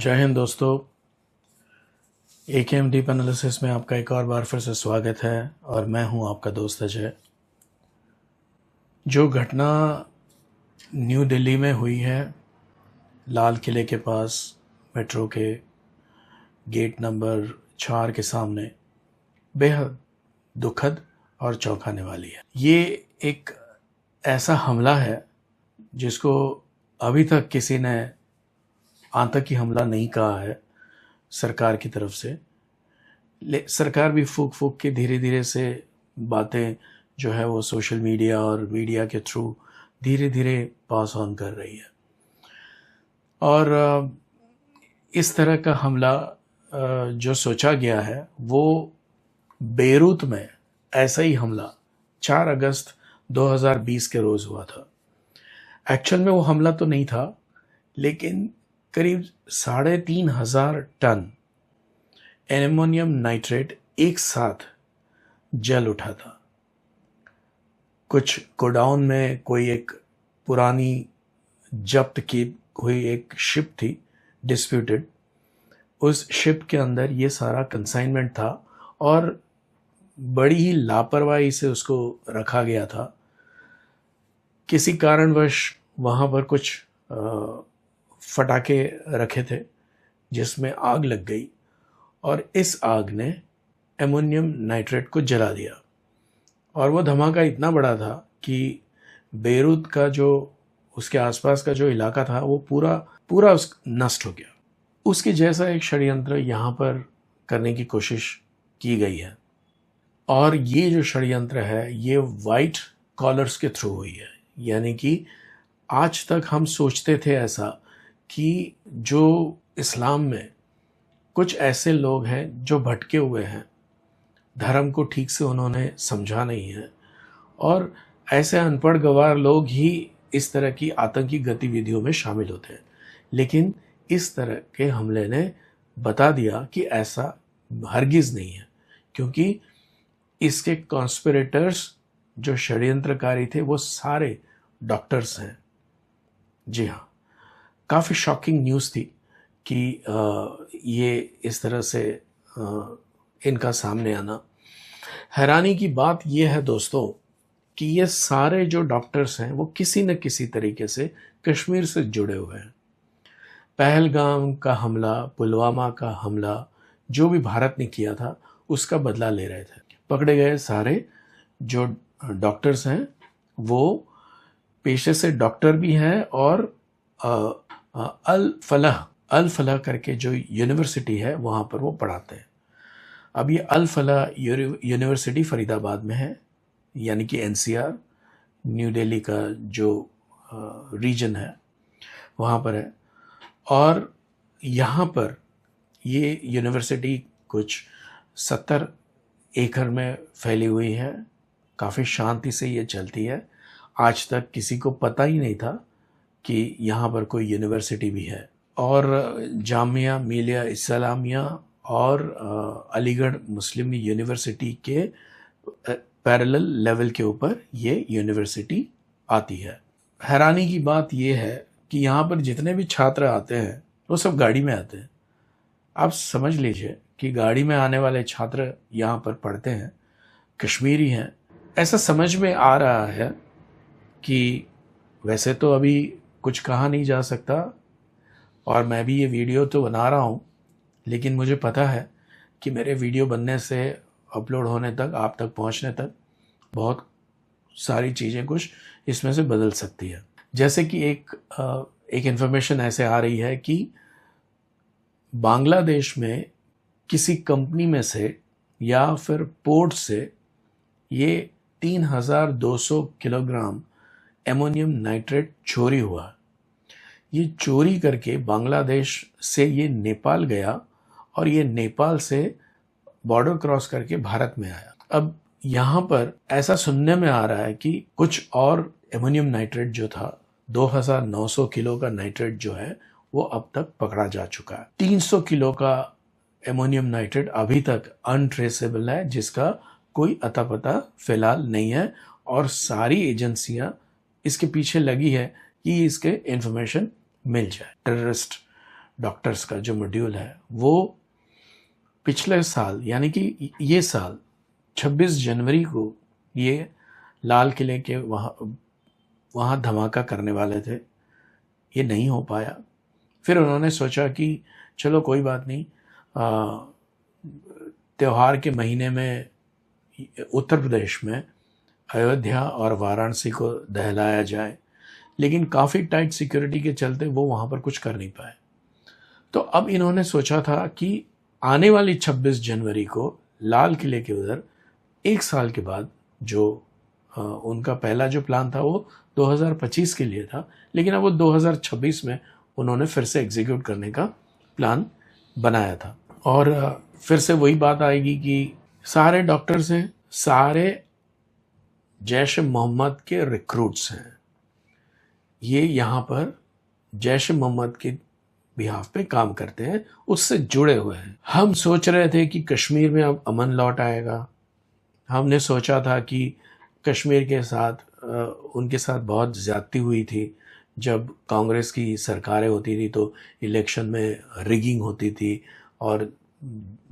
जय हिंद दोस्तों। AKM deep analysis में आपका एक और बार फिर से स्वागत है और मैं हूं आपका दोस्त अजय। जो घटना न्यू दिल्ली में हुई है, लाल किले के पास मेट्रो के गेट नंबर 4 के सामने, बेहद दुखद और चौंकाने वाली है। ये एक ऐसा हमला है जिसको अभी तक किसी ने आतंकी हमला नहीं कहा है सरकार की तरफ से। सरकार भी फूक फूक के धीरे धीरे से बातें जो है वो सोशल मीडिया और मीडिया के थ्रू धीरे धीरे पास ऑन कर रही है। और इस तरह का हमला जो सोचा गया है वो बेरूत में ऐसा ही हमला 4 अगस्त 2020 के रोज़ हुआ था। एक्चुअल में वो हमला तो नहीं था, लेकिन करीब 3,500 टन एल्युमिनियम नाइट्रेट एक साथ जल उठा था। कुछ गोडाउन में कोई एक पुरानी जब्त की हुई एक शिप थी, डिस्प्यूटेड। उस शिप के अंदर ये सारा कंसाइनमेंट था और बड़ी ही लापरवाही से उसको रखा गया था। किसी कारणवश वहाँ पर कुछ फटाके रखे थे जिसमें आग लग गई और इस आग ने एमोनियम नाइट्रेट को जला दिया। और वो धमाका इतना बड़ा था कि बेरूत का जो उसके आसपास का जो इलाका था वो पूरा नष्ट हो गया। उसके जैसा एक षड्यंत्र यहाँ पर करने की कोशिश की गई है और ये जो षड्यंत्र है ये वाइट कॉलर्स के थ्रू हुई है। यानी कि आज तक हम सोचते थे ऐसा कि जो इस्लाम में कुछ ऐसे लोग हैं जो भटके हुए हैं, धर्म को ठीक से उन्होंने समझा नहीं है और ऐसे अनपढ़ गवार लोग ही इस तरह की आतंकी गतिविधियों में शामिल होते हैं। लेकिन इस तरह के हमले ने बता दिया कि ऐसा हरगिज़ नहीं है, क्योंकि इसके कॉन्स्पिरेटर्स जो षड्यंत्रकारी थे वो सारे डॉक्टर्स हैं। जी हाँ, काफ़ी शॉकिंग न्यूज़ थी कि ये इस तरह से इनका सामने आना। हैरानी की बात यह है दोस्तों कि ये सारे जो डॉक्टर्स हैं वो किसी न किसी तरीके से कश्मीर से जुड़े हुए हैं। पहलगाम का हमला, पुलवामा का हमला जो भी भारत ने किया था उसका बदला ले रहे थे। पकड़े गए सारे जो डॉक्टर्स हैं वो पेशे से डॉक्टर भी हैं और अल फलाह करके जो यूनिवर्सिटी है वहाँ पर वो पढ़ाते हैं। अब ये अल फलाह यूनिवर्सिटी फरीदाबाद में है, यानी कि NCR न्यू दिल्ली का जो रीजन है वहाँ पर है। और यहाँ पर ये यूनिवर्सिटी कुछ 70 एकड़ में फैली हुई है। काफ़ी शांति से ये चलती है। आज तक किसी को पता ही नहीं था कि यहाँ पर कोई यूनिवर्सिटी भी है। और जामिया मिलिया इस्लामिया और अलीगढ़ मुस्लिम यूनिवर्सिटी के पैरेलल लेवल के ऊपर ये यूनिवर्सिटी आती है। हैरानी की बात ये है कि यहाँ पर जितने भी छात्र आते हैं वो सब गाड़ी में आते हैं। आप समझ लीजिए कि गाड़ी में आने वाले छात्र यहाँ पर पढ़ते हैं, कश्मीरी हैं। ऐसा समझ में आ रहा है कि वैसे तो अभी कुछ कहा नहीं जा सकता और मैं भी ये वीडियो तो बना रहा हूँ, लेकिन मुझे पता है कि मेरे वीडियो बनने से अपलोड होने तक, आप तक पहुँचने तक बहुत सारी चीज़ें कुछ इसमें से बदल सकती है। जैसे कि एक इन्फॉर्मेशन ऐसे आ रही है कि बांग्लादेश में किसी कंपनी में से या फिर पोर्ट से ये 3,200 किलोग्राम एमोनियम नाइट्रेट चोरी हुआ। ये चोरी करके बांग्लादेश से ये नेपाल गया और ये नेपाल से बॉर्डर क्रॉस करके भारत में आया। अब यहाँ पर ऐसा सुनने में आ रहा है कि कुछ और एमोनियम नाइट्रेट जो था 2,900 किलो का नाइट्रेट जो है वो अब तक पकड़ा जा चुका है। 300 किलो का एमोनियम नाइट्रेट अभी तक अनट्रेसेबल है, जिसका कोई अता पता फिलहाल नहीं है और सारी एजेंसियां इसके पीछे लगी है कि इसके इंफॉर्मेशन मिल जाए। टेररिस्ट डॉक्टर्स का जो मॉड्यूल है वो पिछले साल यानी कि ये साल 26 जनवरी को ये लाल किले के वहाँ धमाका करने वाले थे। ये नहीं हो पाया। फिर उन्होंने सोचा कि चलो कोई बात नहीं, त्यौहार के महीने में उत्तर प्रदेश में अयोध्या और वाराणसी को दहलाया जाए, लेकिन काफ़ी टाइट सिक्योरिटी के चलते वो वहाँ पर कुछ कर नहीं पाए। तो अब इन्होंने सोचा था कि आने वाली 26 जनवरी को लाल किले के उधर एक साल के बाद जो उनका पहला जो प्लान था वो 2025 के लिए था, लेकिन अब वो 2026 में उन्होंने फिर से एग्जीक्यूट करने का प्लान बनाया था। और फिर से वही बात आएगी कि सारे डॉक्टर्स हैं, सारे जैश मोहम्मद के रिक्रूट्स हैं, ये यहाँ पर जैश मोहम्मद के बिहाफ पे काम करते हैं, उससे जुड़े हुए हैं। हम सोच रहे थे कि कश्मीर में अब अमन लौट आएगा। हमने सोचा था कि कश्मीर के साथ उनके साथ बहुत ज़्यादती हुई थी। जब कांग्रेस की सरकारें होती थी तो इलेक्शन में रिगिंग होती थी और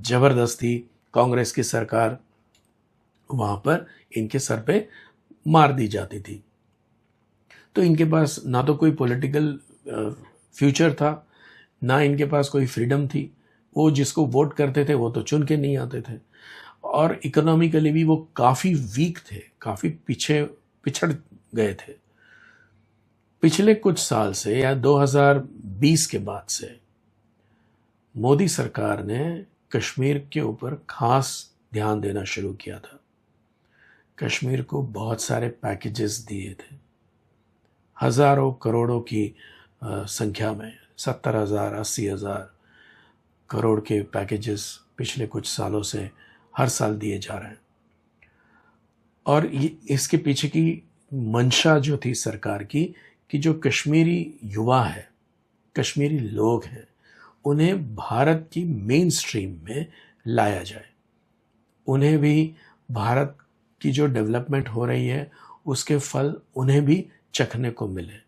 ज़बरदस्ती कांग्रेस की सरकार वहाँ पर इनके सर पे मार दी जाती थी। तो इनके पास ना तो कोई पॉलिटिकल फ्यूचर था, ना इनके पास कोई फ्रीडम थी। वो जिसको वोट करते थे वो तो चुन के नहीं आते थे, और इकोनॉमिकली भी वो काफ़ी वीक थे, काफ़ी पिछड़ गए थे। पिछले कुछ साल से या 2020 के बाद से मोदी सरकार ने कश्मीर के ऊपर खास ध्यान देना शुरू किया था। कश्मीर को बहुत सारे पैकेजेस दिए थे, हज़ारों करोड़ों की संख्या में, 70,000 80,000 करोड़ के पैकेजेस पिछले कुछ सालों से हर साल दिए जा रहे हैं। और ये इसके पीछे की मंशा जो थी सरकार की कि जो कश्मीरी युवा है, कश्मीरी लोग हैं, उन्हें भारत की मेन स्ट्रीम में लाया जाए, उन्हें भी भारत की जो डेवलपमेंट हो रही है उसके फल उन्हें भी चखने को मिले।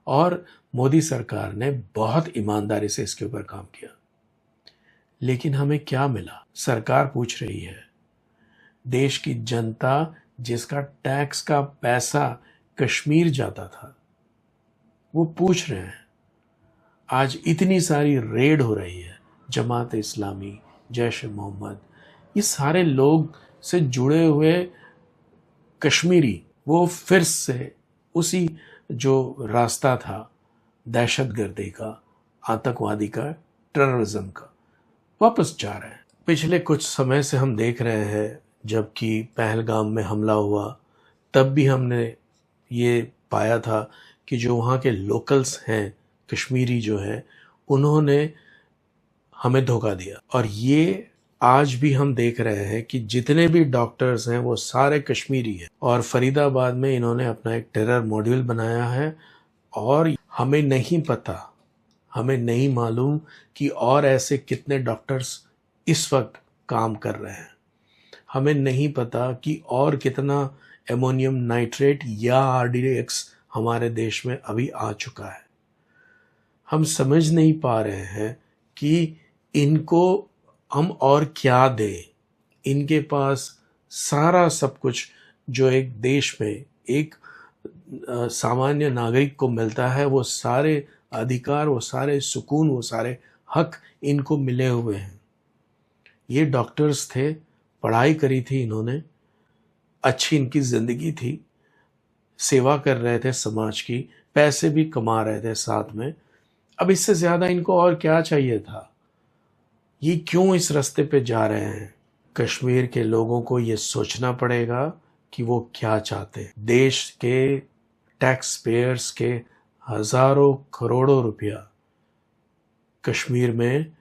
और मोदी सरकार ने बहुत ईमानदारी से इसके ऊपर काम किया। लेकिन हमें क्या मिला? सरकार पूछ रही है, देश की जनता जिसका टैक्स का पैसा कश्मीर जाता था, वो पूछ रहे हैं। आज इतनी सारी रेड हो रही है, जमात इस्लामी, जैश मोहम्मद, ये सारे लोग से जुड़े हुए कश्मीरी वो फिर से उसी जो रास्ता था दहशतगर्दी का, आतंकवादी का, टेररिज्म का, वापस जा रहे हैं। पिछले कुछ समय से हम देख रहे हैं, जबकि पहलगाम में हमला हुआ तब भी हमने ये पाया था कि जो वहाँ के लोकल्स हैं, कश्मीरी जो हैं, उन्होंने हमें धोखा दिया। और ये आज भी हम देख रहे हैं कि जितने भी डॉक्टर्स हैं वो सारे कश्मीरी हैं। और फरीदाबाद में इन्होंने अपना एक टेरर मॉड्यूल बनाया है, और हमें नहीं पता, हमें नहीं मालूम कि और ऐसे कितने डॉक्टर्स इस वक्त काम कर रहे हैं। हमें नहीं पता कि और कितना एमोनियम नाइट्रेट या RDX हमारे देश में अभी आ चुका है। हम समझ नहीं पा रहे हैं कि इनको हम और क्या दें। इनके पास सारा सब कुछ जो एक देश में एक सामान्य नागरिक को मिलता है, वो सारे अधिकार, वो सारे सुकून, वो सारे हक इनको मिले हुए हैं। ये डॉक्टर्स थे, पढ़ाई करी थी इन्होंने, अच्छी इनकी ज़िंदगी थी, सेवा कर रहे थे समाज की, पैसे भी कमा रहे थे साथ में। अब इससे ज़्यादा इनको और क्या चाहिए था? ये क्यों इस रास्ते पे जा रहे हैं? कश्मीर के लोगों को ये सोचना पड़ेगा कि वो क्या चाहते हैं। देश के टैक्स पेयर्स के हज़ारों करोड़ों रुपया कश्मीर में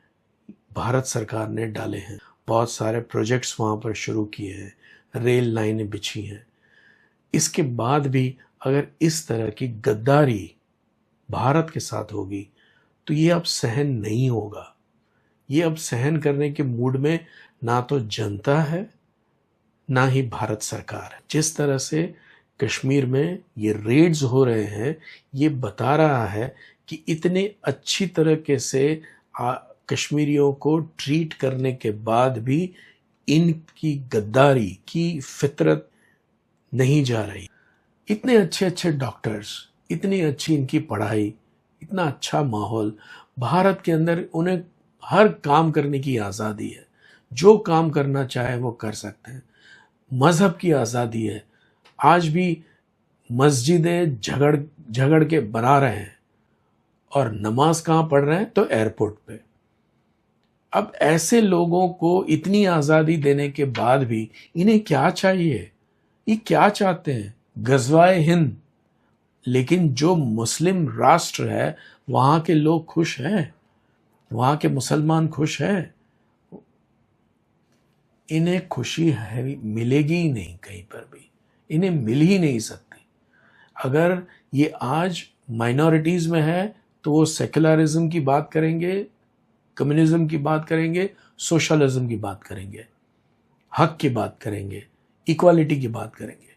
भारत सरकार ने डाले हैं, बहुत सारे प्रोजेक्ट्स वहाँ पर शुरू किए हैं, रेल लाइनें बिछी हैं। इसके बाद भी अगर इस तरह की गद्दारी भारत के साथ होगी तो ये अब सहन नहीं होगा। ये अब सहन करने के मूड में ना तो जनता है, ना ही भारत सरकार है। जिस तरह से कश्मीर में ये रेड्स हो रहे हैं, ये बता रहा है कि इतने अच्छी तरीके से कश्मीरियों को ट्रीट करने के बाद भी इनकी गद्दारी की फितरत नहीं जा रही। इतने अच्छे अच्छे डॉक्टर्स, इतनी अच्छी इनकी पढ़ाई, इतना अच्छा माहौल, भारत के अंदर उन्हें हर काम करने की आज़ादी है, जो काम करना चाहे वो कर सकते हैं, मज़हब की आज़ादी है। आज भी मस्जिदें झगड़ झगड़ के बना रहे हैं और नमाज कहाँ पढ़ रहे हैं? तो एयरपोर्ट पे। अब ऐसे लोगों को इतनी आज़ादी देने के बाद भी इन्हें क्या चाहिए? ये क्या चाहते हैं? गज़वाए हिंद। लेकिन जो मुस्लिम राष्ट्र है वहाँ के लोग खुश हैं, वहाँ के मुसलमान खुश हैं। इन्हें खुशी है मिलेगी ही नहीं, कहीं पर भी इन्हें मिल ही नहीं सकती। अगर ये आज माइनॉरिटीज़ में है तो वो सेकुलरिज्म की बात करेंगे, कम्युनिज्म की बात करेंगे, सोशलिज्म की बात करेंगे, हक की बात करेंगे, इक्वालिटी की बात करेंगे।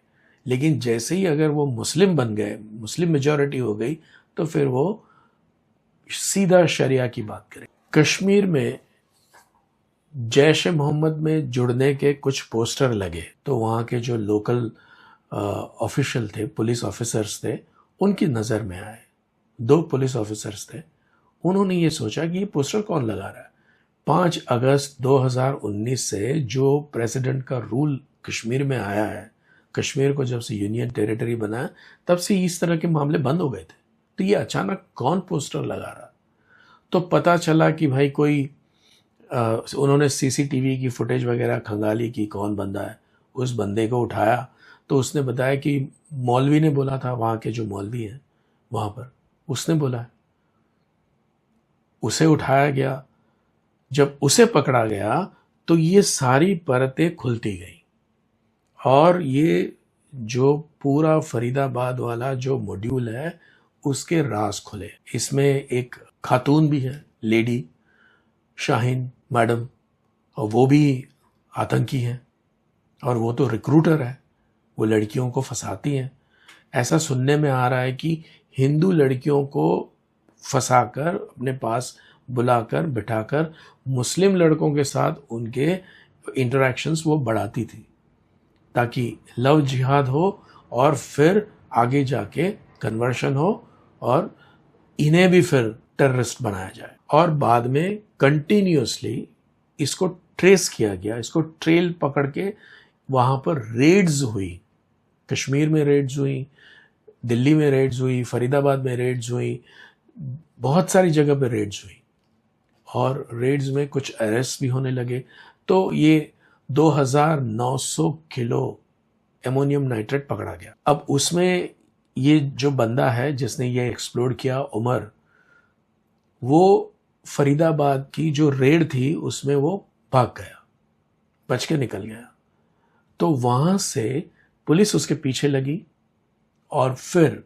लेकिन जैसे ही अगर वो मुस्लिम बन गए, मुस्लिम मेजॉरिटी हो गई, तो फिर वो सीधा शरिया की बात करें। कश्मीर में जैश ए मोहम्मद में जुड़ने के कुछ पोस्टर लगे तो वहाँ के जो लोकल ऑफिशियल थे, पुलिस ऑफिसर्स थे, उनकी नज़र में आए। 2 पुलिस ऑफिसर्स थे, उन्होंने ये सोचा कि ये पोस्टर कौन लगा रहा है। 5 अगस्त 2019 से जो प्रेसिडेंट का रूल कश्मीर में आया है, कश्मीर को जब से यूनियन टेरिटरी बना तब से इस तरह के मामले बंद हो गए थे। तो ये अचानक कौन पोस्टर लगा रहा? तो पता चला कि भाई कोई उन्होंने सीसीटीवी की फुटेज वगैरह खंगाली कि कौन बंदा है। उस बंदे को उठाया तो उसने बताया कि मौलवी ने बोला था, वहाँ के जो मौलवी हैं वहाँ पर, उसने बोला है। उसे उठाया गया। जब उसे पकड़ा गया तो ये सारी परतें खुलती गई और ये जो पूरा फरीदाबाद वाला जो मॉड्यूल है उसके राज खुले। इसमें एक खातून भी है, लेडी शाहीन मैडम, और वो भी आतंकी हैं और वो तो रिक्रूटर है, वो लड़कियों को फंसाती हैं। ऐसा सुनने में आ रहा है कि हिंदू लड़कियों को फंसाकर अपने पास बुलाकर बिठाकर मुस्लिम लड़कों के साथ उनके इंटरेक्शंस वो बढ़ाती थी ताकि लव जिहाद हो और फिर आगे जाके कन्वर्शन हो और इन्हें भी फिर टेररिस्ट बनाया जाए। और बाद में कंटिन्यूअसली इसको ट्रेस किया गया, इसको ट्रेल पकड़ के वहाँ पर रेड्स हुई। कश्मीर में रेड्स हुई, दिल्ली में रेड्स हुई, फरीदाबाद में रेड्स हुई, बहुत सारी जगह पे रेड्स हुई और रेड्स में कुछ अरेस्ट भी होने लगे। तो ये 2900 किलो एमोनियम नाइट्रेट पकड़ा गया। अब उसमें ये जो बंदा है जिसने ये एक्सप्लोड किया, उमर, वो फरीदाबाद की जो रेड थी उसमें वो भाग गया, बच के निकल गया। तो वहाँ से पुलिस उसके पीछे लगी और फिर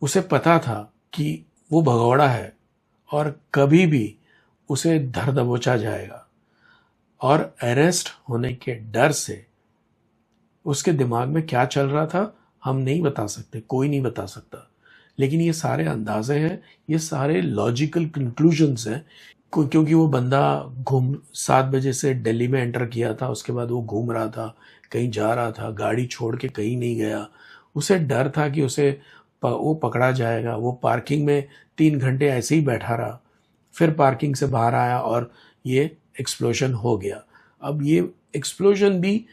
उसे पता था कि वो भगौड़ा है और कभी भी उसे धर दबोचा जाएगा। और अरेस्ट होने के डर से उसके दिमाग में क्या चल रहा था हम नहीं बता सकते, कोई नहीं बता सकता। लेकिन ये सारे अंदाजे हैं, ये सारे लॉजिकल कंक्लूजन्स हैं, क्योंकि वो बंदा 7 बजे से दिल्ली में एंटर किया था, उसके बाद वो घूम रहा था, कहीं जा रहा था, गाड़ी छोड़ के कहीं नहीं गया। उसे डर था कि वो पकड़ा जाएगा। वो पार्किंग में 3 घंटे ऐसे ही बैठा रहा, फिर पार्किंग से बाहर आया और ये एक्सप्लोजन हो गया। अब ये एक्सप्लोजन भी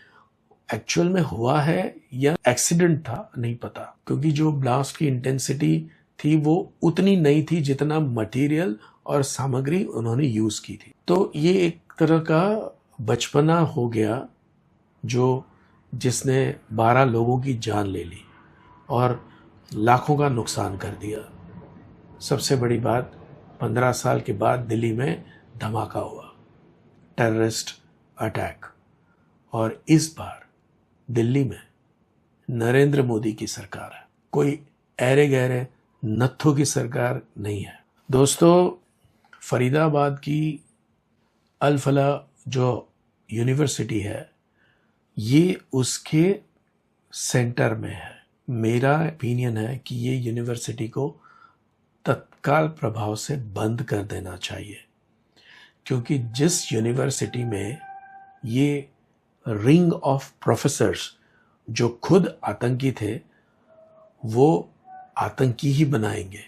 एक्चुअल में हुआ है या एक्सीडेंट था नहीं पता, क्योंकि जो ब्लास्ट की इंटेंसिटी थी वो उतनी नहीं थी जितना मटेरियल और सामग्री उन्होंने यूज की थी। तो ये एक तरह का बचपना हो गया जिसने 12 लोगों की जान ले ली और लाखों का नुकसान कर दिया। सबसे बड़ी बात, 15 साल के बाद दिल्ली में धमाका हुआ, टेररिस्ट अटैक, और इस बार दिल्ली में नरेंद्र मोदी की सरकार है, कोई ऐरे गहरे नत्थों की सरकार नहीं है। दोस्तों, फरीदाबाद की अल फला जो यूनिवर्सिटी है ये उसके सेंटर में है। मेरा ओपिनियन है कि ये यूनिवर्सिटी को तत्काल प्रभाव से बंद कर देना चाहिए, क्योंकि जिस यूनिवर्सिटी में ये रिंग ऑफ प्रोफेसर्स जो खुद आतंकी थे वो आतंकी ही बनाएंगे,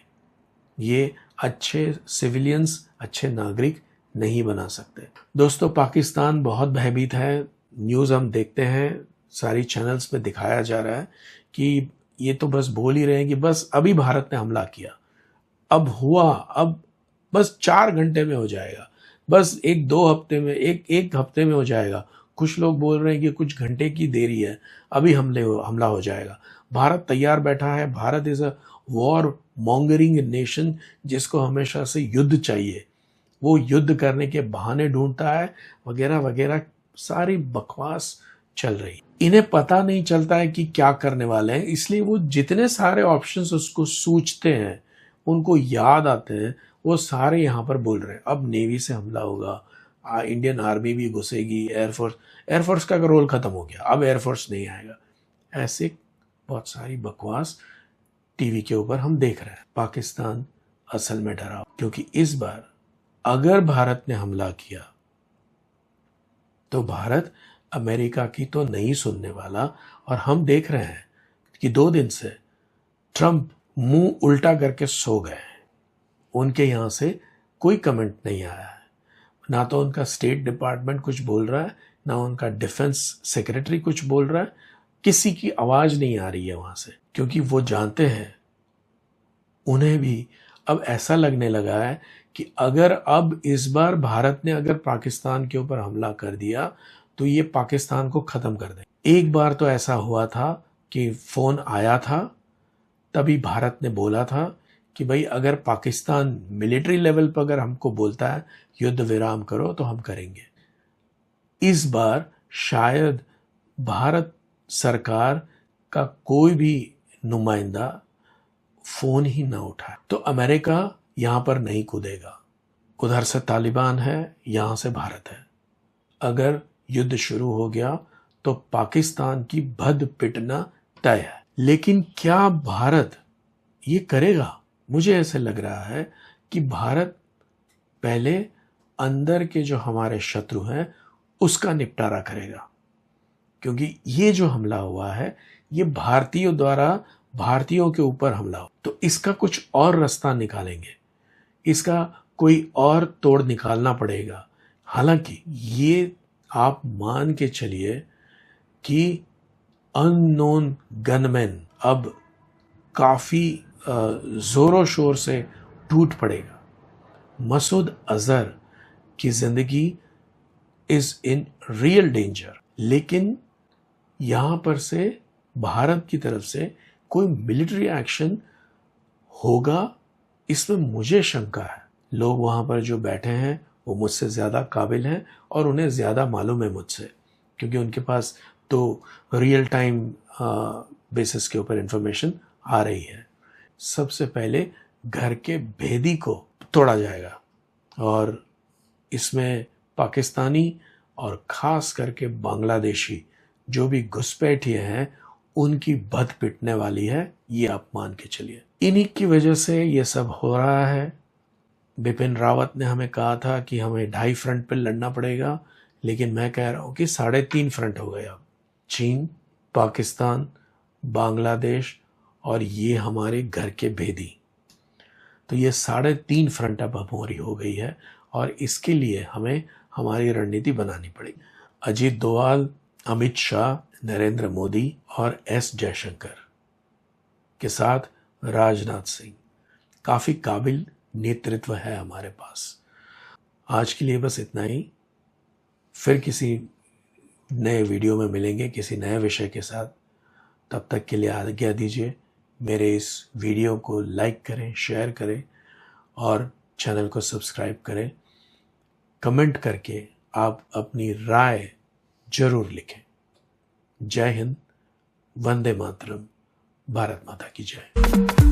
ये अच्छे सिविलियंस, अच्छे नागरिक नहीं बना सकते। दोस्तों, पाकिस्तान बहुत भयभीत है। न्यूज़ हम देखते हैं, सारी चैनल्स पे दिखाया जा रहा है कि ये तो बस बोल ही रहे हैं कि बस अभी भारत ने हमला किया, अब हुआ, अब बस 4 घंटे में हो जाएगा, बस एक हफ्ते में हो जाएगा। कुछ लोग बोल रहे हैं कि कुछ घंटे की देरी है, अभी हमला हो जाएगा। भारत तैयार बैठा है। Bharat is a war mongering nation, जिसको हमेशा से युद्ध चाहिए। वो युद्ध करने के बहाने ढूंढता है, वगैरह वगैरह सारी बकवास चल रही। इन्हें पता नहीं चलता है कि क्या करने वाले हैं, इसलिए वो जितने सारे ऑप्शंस उसको सूझते हैं, उनको याद आते हैं, वो सारे यहाँ पर बोल रहे हैं। अब नेवी से हमला होगा, इंडियन आर्मी भी घुसेगी, एयरफोर्स का रोल खत्म हो गया, अब एयरफोर्स नहीं आएगा। ऐसे बहुत सारी बकवास टीवी के ऊपर हम देख रहे हैं। पाकिस्तान असल में डरा, क्योंकि इस बार अगर भारत ने हमला किया तो भारत अमेरिका की तो नहीं सुनने वाला। और हम देख रहे हैं कि 2 दिन से ट्रंप मुंह उल्टा करके सो गए हैं। उनके यहाँ से कोई कमेंट नहीं आया है, ना तो उनका स्टेट डिपार्टमेंट कुछ बोल रहा है, ना उनका डिफेंस सेक्रेटरी कुछ बोल रहा है। किसी की आवाज नहीं आ रही है वहां से, क्योंकि वो जानते हैं, उन्हें भी अब ऐसा लगने लगा है कि अगर अब इस बार भारत ने अगर पाकिस्तान के ऊपर हमला कर दिया तो ये पाकिस्तान को खत्म कर दे। एक बार तो ऐसा हुआ था कि फोन आया था, तभी भारत ने बोला था कि भाई अगर पाकिस्तान मिलिट्री लेवल पर अगर हमको बोलता है युद्ध विराम करो तो हम करेंगे। इस बार शायद भारत सरकार का कोई भी नुमाइंदा फोन ही ना उठाए, तो अमेरिका यहां पर नहीं कूदेगा। उधर से तालिबान है, यहां से भारत है। अगर युद्ध शुरू हो गया तो पाकिस्तान की भद पिटना तय है। लेकिन क्या भारत ये करेगा? मुझे ऐसे लग रहा है कि भारत पहले अंदर के जो हमारे शत्रु हैं उसका निपटारा करेगा, क्योंकि ये जो हमला हुआ है ये भारतीयों द्वारा भारतीयों के ऊपर हमला हो, तो इसका कुछ और रास्ता निकालेंगे, इसका कोई और तोड़ निकालना पड़ेगा। हालांकि ये आप मान के चलिए कि अननोन गनमैन अब काफी जोरों शोर से टूट पड़ेगा। मसूद अजहर की जिंदगी इज इन रियल डेंजर। लेकिन यहां पर से भारत की तरफ से कोई मिलिट्री एक्शन होगा, इसमें मुझे शंका है। लोग वहां पर जो बैठे हैं वो मुझसे ज़्यादा काबिल हैं और उन्हें ज़्यादा मालूम है मुझसे, क्योंकि उनके पास तो रियल टाइम बेसिस के ऊपर इंफॉर्मेशन आ रही है। सबसे पहले घर के भेदी को तोड़ा जाएगा और इसमें पाकिस्तानी और ख़ास करके बांग्लादेशी जो भी घुसपैठिए हैं उनकी बद पिटने वाली है, ये आप मान के चलिए। इन्हीं की वजह से ये सब हो रहा है। बिपिन रावत ने हमें कहा था कि हमें 2.5 फ्रंट पर लड़ना पड़ेगा, लेकिन मैं कह रहा हूँ कि 3.5 फ्रंट हो गए अब। चीन, पाकिस्तान, बांग्लादेश और ये हमारे घर के भेदी, तो ये 3.5 फ्रंट अब हमारी हो गई है और इसके लिए हमें हमारी रणनीति बनानी पड़ेगी। अजीत डोभाल, अमित शाह, नरेंद्र मोदी और एस जयशंकर के साथ राजनाथ सिंह, काफ़ी काबिल नेतृत्व है हमारे पास। आज के लिए बस इतना ही। फिर किसी नए वीडियो में मिलेंगे किसी नए विषय के साथ। तब तक के लिए आज्ञा दीजिए। मेरे इस वीडियो को लाइक करें, शेयर करें और चैनल को सब्सक्राइब करें। कमेंट करके आप अपनी राय जरूर लिखें। जय हिंद, वंदे मातरम, भारत माता की जय।